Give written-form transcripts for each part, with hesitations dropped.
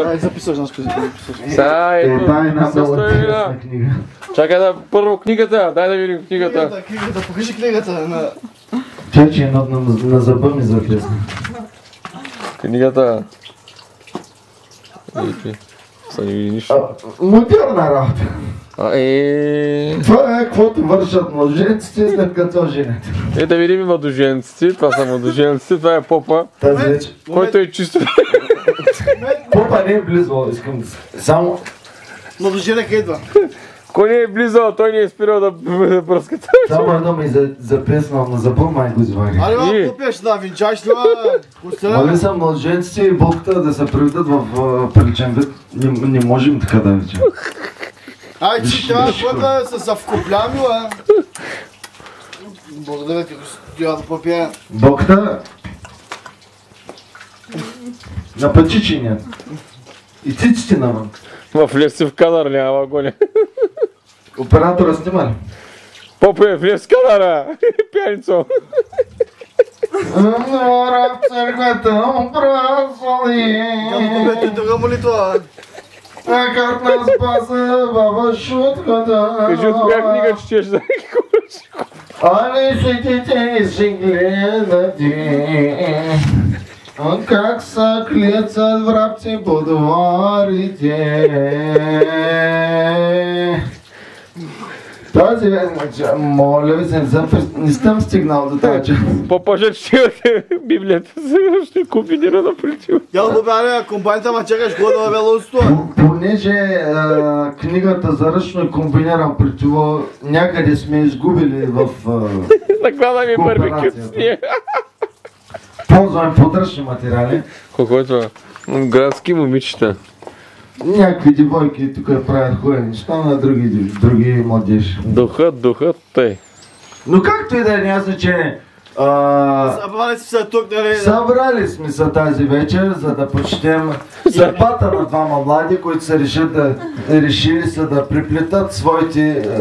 Дай, записваш нас къде записваш. Сега ето. Това е една много интересна книга. Чакай да първо книгата, дай да видим книгата. Книгата, покажи книгата. Че на зъба ми записна. Книгата. Са не види нищо. Модерна работа. Това е каквото вършат младоженците след като женят. Да видим младоженците, това са младоженците, това е попа, който е чисто. Попа не е близо, искам да се. Само... Младоженека идва. Кой не е близо, той не е спирал да бръска. Само едно ми записнал на зъба, май го извари. Али, ма, попиеш, да, винчаш ли, Моли са младоженците и болката да се приведат в приличен вид. Не можем така да речем. Ай, ти трябва да се завкоплями, Благодаря ти, господи, да попия. Болката... На пъчичиня. И циците навън. Влез си в кадър, няма гоня. Оператора снима ли? Попе, влез в кадъра! Пяницо! Нора в църквата образали. Той друга молитва. Как нас паса баба шутката. Кажи от коя книга четеш за Али светите си гледате. Как са клецат врабци по дворите. Тази моля ви се, не съм стигнал до тази част. Попажа четете Библията, ще комбинирана причина. Я добавя комбайната, ма чакаш го да велосто. Понеже книгата за ръчно е комбиниран притиво, някъде сме изгубили в Наклада ми барбекю с нея. Ползваме подръчни материали. Колко е това? Градски момичета. Някакви девойки тук правят хубави неща на други младежи. Духът, тъй. Но както и да е, няма значение. Събрали си се тук, нали? Събрали сме се тази вечер, за да почетем съдбата на двама млади, които са решили са да приплетат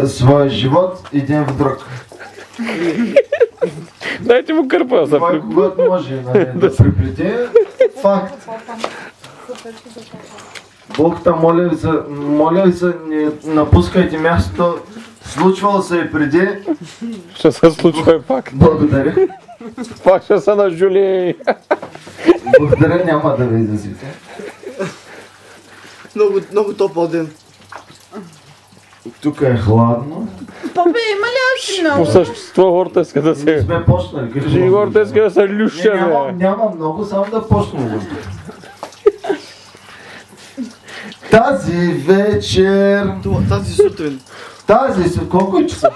своя живот един в друг. Дайте му кърпа да се Кой когато може да приплете, факт. Богта, моля ви се, не напускайте мястото. Случвало се и преди. Ще се случва и пак. Благодаря. Пак ще се нажули. Благодаря, няма да ви изразите. Много топъл ден. Тук е хладно. Папе, има ли още много? По същество хората иска да Не се... сме почнали. Кажи, хората иска да се люша, Няма много, само да почнем. Тази вечер... Тази сутрин. Колко е часа?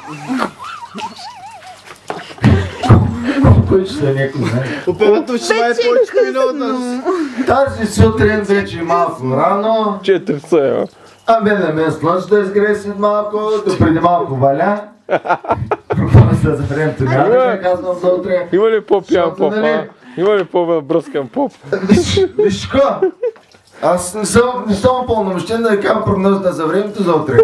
Колко е часа, някой знае? Оператор ще май повече минута. Тази сутрин вече малко рано. 4 часа, Абе, да ме слънце да изгрее след малко, допреди малко валя. Пропаста за времето няма да казвам за утре. Има ли по-пиян поп, Има ли по-бръскан поп? Виж ко? Аз не съм пълномощен да ви кажа прогнозата за времето за утре.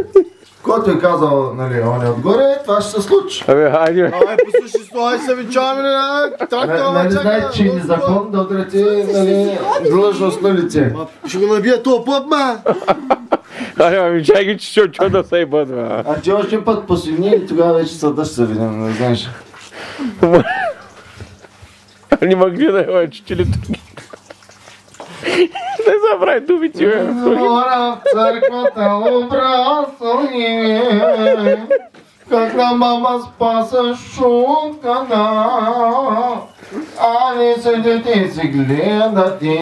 Който е казал, нали, он е отгоре, това ще се случи. Абе, хайде. Ай, послушай, стой, се венчаваме, Нали знаете, че е незаконно да удрете, нали, длъжност на лице. Ще го набия този поп, ма! Айде, чай ги, че ще очу да се ебат, ма. А ти още път посигни и тогава вече съда ще се видим, не знаеш. Не могли да я че ли тук. Не забравяй думите, бе. Мора в църквата обрасълни, как на мама спаса шутката, а не седите си гледате,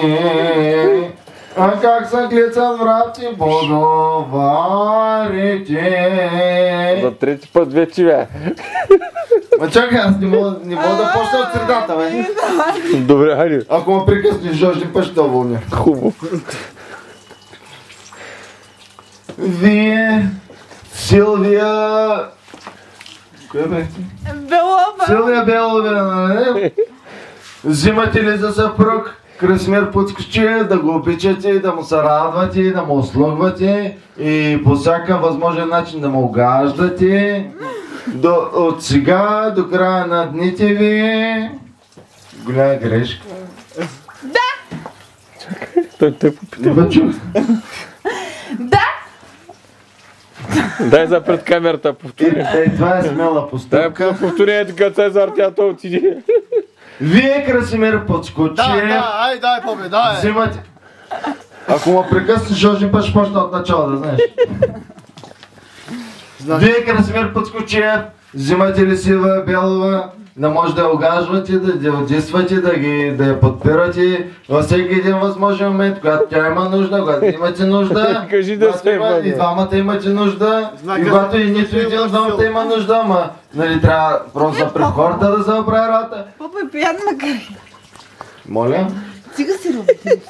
а как са глецат врати бодоварите. За трети път вече, бе. Ма чакай, аз не мога да почна от средата, бе. Добре, хайде. Ако ме прекъснеш, още път ще уволня. Хубаво. Вие, Силвия... Коя бе? Белова. Силвия Белова, нали? Взимате ли за съпруг Красимир Пуцкачи, да го обичате, да му се радвате, да му услугвате и по всякакъв възможен начин да му угаждате от сега до края на дните ви. Голяма грешка. Той попита. Не бе чух. Да! Дай за пред камерата, повтори. Това е смела Дай постъпка. повтори така Цезар, тя то отиде. Вие, Красимир, подскочи. ай, дай, попе, дай. Взимате. Ако ме прекъснеш, още път ще почна от начало, да знаеш. Вие, Красимир Пъцкочиев, взимате ли Сива Белова, да може да я огажвате, да я отдействате, да я подпирате във всеки един възможен момент, когато тя има нужда, когато имате нужда. Кажи да се И двамата имате нужда, и когато и нито един от двамата има нужда, ама нали трябва просто пред хората да се оправи работа. Попа е пиян макар. Моля? Стига си робите.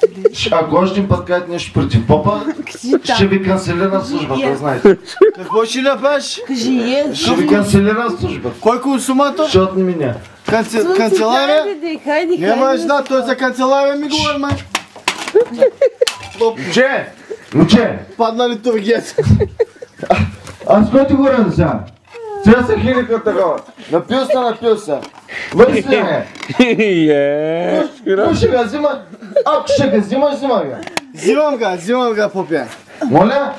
Ако още път кажете нещо против попа, ще ви канцелира службата, знаете. Какво ще ляпаш? Кажи е. Ще ви канцелира службата. Кой консуматор? Защото не меня. Канцелария? Хайде, Няма жена, той за канцелария ми говори, май. Момче! Момче! Падна ли тургет? Аз кой ти говоря сега? Сега са хилика такова. Напил се. Въди се, не. Кой ще га взима? Ако ще га взимаш, взима га. Взимам га, попе. Моля?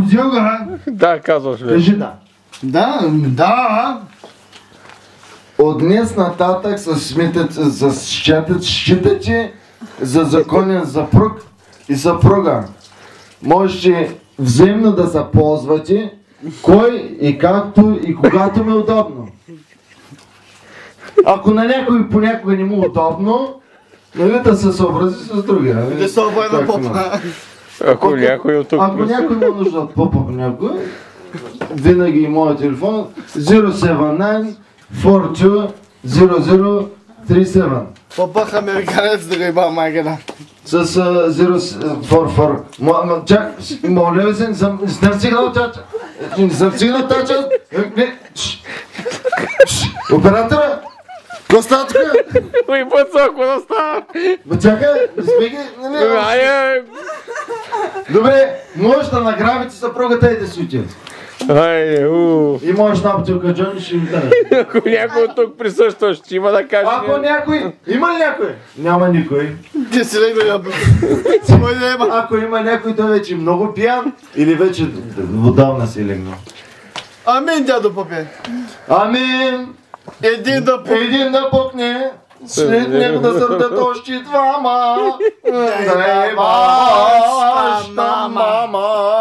Взимам га. Да, казваш бе. Кажи да. Да. От днес нататък считате за законен съпруг и съпруга. Можете взаимно да се ползвате, кой и както и когато ми е удобно. Ако на някой понякога не му е удобно, нали да се съобрази с другия. Да се обърна попа. Ако някой от тук... Ако някой има нужда от попа някой, винаги и моят телефон 079 42 0037 Попах американец да ga иба майгана. с 044. Чак, моля ви се, не съм стигнал чача. Не съм стигнал чача. Оператора! Какво става тук? Ой, по-соко да става! Чакай, не спиги, нали? Добре, можеш да награбите съпругата и да си отиде. Айде, И можеш на бутилка Джони, ще ми даде. Ако някой от тук присъства, ще има да каже... Ако някой, има ли някой? Няма никой. Ти си легна я Ако има някой, той вече е много пиян или вече отдавна си е легнал. Амин, дядо попе. Амин! Един да попе. Един да пукне, след него да сърдат още двама. Да е ваша мама.